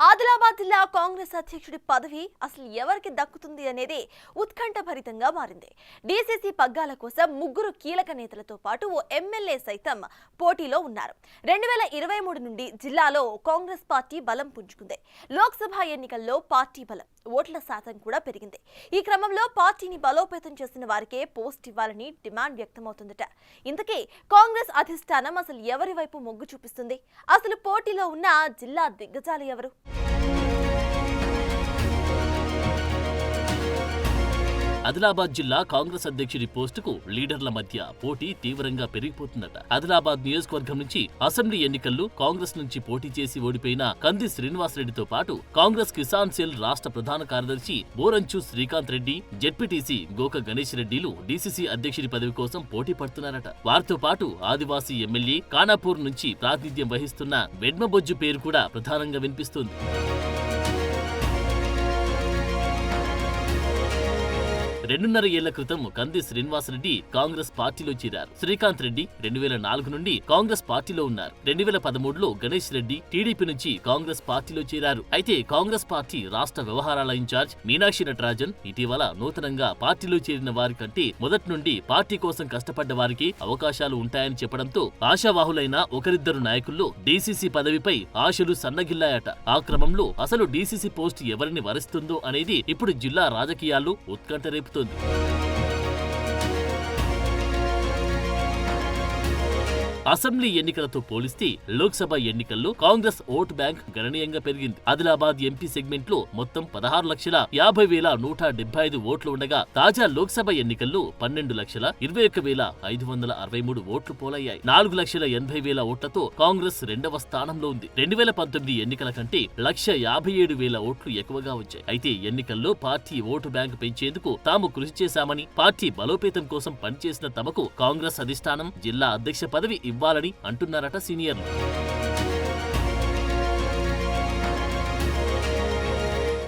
ఆదిలాబాద్ జిల్లా కాంగ్రెస్ అధ్యక్షుడి పదవి అసలు ఎవరికి దక్కుతుంది అనేది ఉత్కంఠభరితంగా మారింది. డీసీసీ పగ్గాల కోసం ముగ్గురు కీలక నేతలతో పాటు ఓ ఎమ్మెల్యే సైతం పోటీలో ఉన్నారు. 2023 నుండి జిల్లాలో కాంగ్రెస్ పార్టీ బలం పుంజుకుంది. లోక్సభ ఎన్నికల్లో పార్టీ బలం, ఓట్ల శాతం కూడా పెరిగింది. ఈ క్రమంలో పార్టీని బలోపేతం చేసిన వారికే పోస్ట్ ఇవ్వాలని డిమాండ్ వ్యక్తమవుతుందట. ఇంతకీ కాంగ్రెస్ అధిష్టానం అసలు ఎవరి వైపు మొగ్గు చూపిస్తుంది? అసలు పోటీలో ఉన్న జిల్లా దిగ్గజాలు ఎవరు? ఆదిలాబాద్ జిల్లా కాంగ్రెస్ అధ్యక్షుడి పోస్టుకు లీడర్ల మధ్య పోటీ తీవ్రంగా పెరిగిపోతుందట. ఆదిలాబాద్ నియోజకవర్గం నుంచి అసెంబ్లీ ఎన్నికల్లో కాంగ్రెస్ నుంచి పోటీ చేసి ఓడిపోయిన కంది శ్రీనివాసరెడ్డితో పాటు కాంగ్రెస్ కిసాన్ సెల్ రాష్ట్ర ప్రధాన కార్యదర్శి బోరంచు శ్రీకాంత్ రెడ్డి, జెడ్పీటీసీ గోక గణేష్ రెడ్డిలు డీసీసీ అధ్యక్షుడి పదవి కోసం పోటీ పడుతున్నారట. వారితో పాటు ఆదివాసీ ఎమ్మెల్యే ఖానాపూర్ నుంచి ప్రాతినిధ్యం వహిస్తున్న వెడ్మబొజ్జు పేరు కూడా ప్రధానంగా వినిపిస్తుంది. 2.5 ఏళ్ల క్రితం కంది శ్రీనివాసరెడ్డి కాంగ్రెస్ పార్టీలో చేరారు. శ్రీకాంత్ రెడ్డి 2004 నుండి కాంగ్రెస్ పార్టీలో ఉన్నారు. 2013లో గణేష్ రెడ్డి టీడీపీ నుంచి కాంగ్రెస్ పార్టీలో చేరారు. అయితే కాంగ్రెస్ పార్టీ రాష్ట్ర వ్యవహారాల ఇన్ఛార్జ్ మీనాక్షి నటరాజన్ ఇటీవల నూతనంగా పార్టీలో చేరిన వారి కంటే మొదటి నుండి పార్టీ కోసం కష్టపడ్డ వారికి అవకాశాలు ఉంటాయని చెప్పడంతో ఆశావాహులైన ఒకరిద్దరు నాయకుల్లో డీసీసీ పదవిపై ఆశలు సన్నగిల్లాయట. ఆ క్రమంలో అసలు డీసీసీ పోస్ట్ ఎవరిని వరిస్తుందో అనేది ఇప్పుడు జిల్లా రాజకీయాల్లో ఉత్కంఠ రేపుతోంది. అసెంబ్లీ ఎన్నికలతో పోలిస్తే లోక్సభ ఎన్నికల్లో కాంగ్రెస్ ఓటు బ్యాంక్ గణనీయంగా పెరిగింది. ఆదిలాబాద్ ఎంపీ సెగ్మెంట్ లో మొత్తం 16,50,175 ఓట్లు ఉండగా తాజా లోక్సభ ఎన్నికల్లో 12,21,563 ఓట్లు పోలయ్యాయి. 4,80,000 ఓట్లతో కాంగ్రెస్ 2వ స్థానంలో ఉంది. 2019 ఎన్నికల కంటే 1,57,000 ఓట్లు ఎక్కువగా వచ్చాయి. అయితే ఎన్నికల్లో పార్టీ ఓటు బ్యాంక్ పెంచేందుకు తాము కృషి చేశామని, పార్టీ బలోపేతం కోసం పనిచేసిన తమకు కాంగ్రెస్ అధిష్టానం జిల్లా అధ్యక్ష పదవి ఇవ్వాలని అంటున్నారట సీనియర్లు.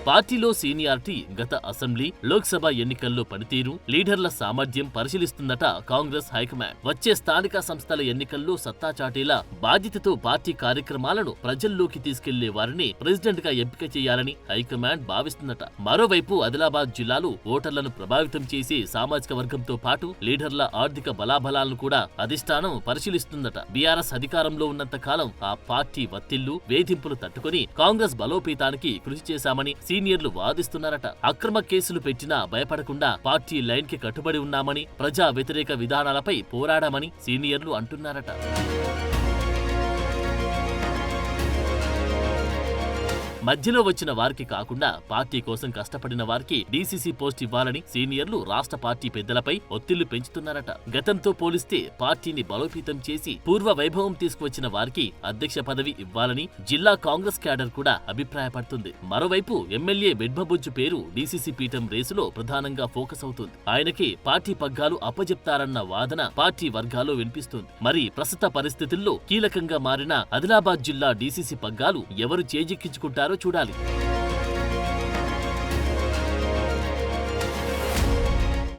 పార్టీలో సీనియారిటీ, గత అసెంబ్లీ, లోక్సభ ఎన్నికల్లో పనితీరు, లీడర్ల సామర్థ్యం పరిశీలిస్తుందట కాంగ్రెస్ హైకమాండ్. వచ్చే స్థానిక సంస్థల ఎన్నికల్లో సత్తా చాటేలా బాధ్యతతో పార్టీ కార్యక్రమాలను ప్రజల్లోకి తీసుకెళ్లే వారిని ప్రెసిడెంట్ గా ఎంపిక చేయాలని హైకమాండ్ భావిస్తుందట. మరోవైపు ఆదిలాబాద్ జిల్లాలో ఓటర్లను ప్రభావితం చేసే సామాజిక వర్గంతో పాటు లీడర్ల ఆర్థిక బలాబలాలను కూడా అధిష్టానం పరిశీలిస్తుందట. బీఆర్ఎస్ అధికారంలో ఉన్నంత కాలం ఆ పార్టీ వత్తిళ్లు, వేధింపులు తట్టుకుని కాంగ్రెస్ బలోపేతానికి కృషి చేశామని సీనియర్లు వాదిస్తున్నారట. అక్రమ కేసులు పెట్టినా భయపడకుండా పార్టీ లైన్ కి కట్టుబడి ఉన్నామని, ప్రజా వ్యతిరేక విధానాలపై పోరాడామని సీనియర్లు అంటున్నారట. మధ్యలో వచ్చిన వారికి కాకుండా పార్టీ కోసం కష్టపడిన వారికి డీసీసీ పోస్ట్ ఇవ్వాలని సీనియర్లు రాష్ట్ర పార్టీ పెద్దలపై ఒత్తిళ్లు పెంచుతున్నారట. గతంతో పోలిస్తే పార్టీని బలోపేతం చేసి పూర్వ వైభవం తీసుకువచ్చిన వారికి అధ్యక్ష పదవి ఇవ్వాలని జిల్లా కాంగ్రెస్ క్యాడర్ కూడా అభిప్రాయపడుతుంది. మరోవైపు ఎమ్మెల్యే వెడ్మబొజ్జు పేరు డీసీసీ పీఠం రేసులో ప్రధానంగా ఫోకస్ అవుతుంది. ఆయనకే పార్టీ పగ్గాలు అప్పజెప్తారన్న వాదన పార్టీ వర్గాల్లో వినిపిస్తుంది. మరి ప్రస్తుత పరిస్థితుల్లో కీలకంగా మారిన ఆదిలాబాద్ జిల్లా డీసీసీ పగ్గాలు ఎవరు చేజిక్కించుకుంటారో చూడాలి.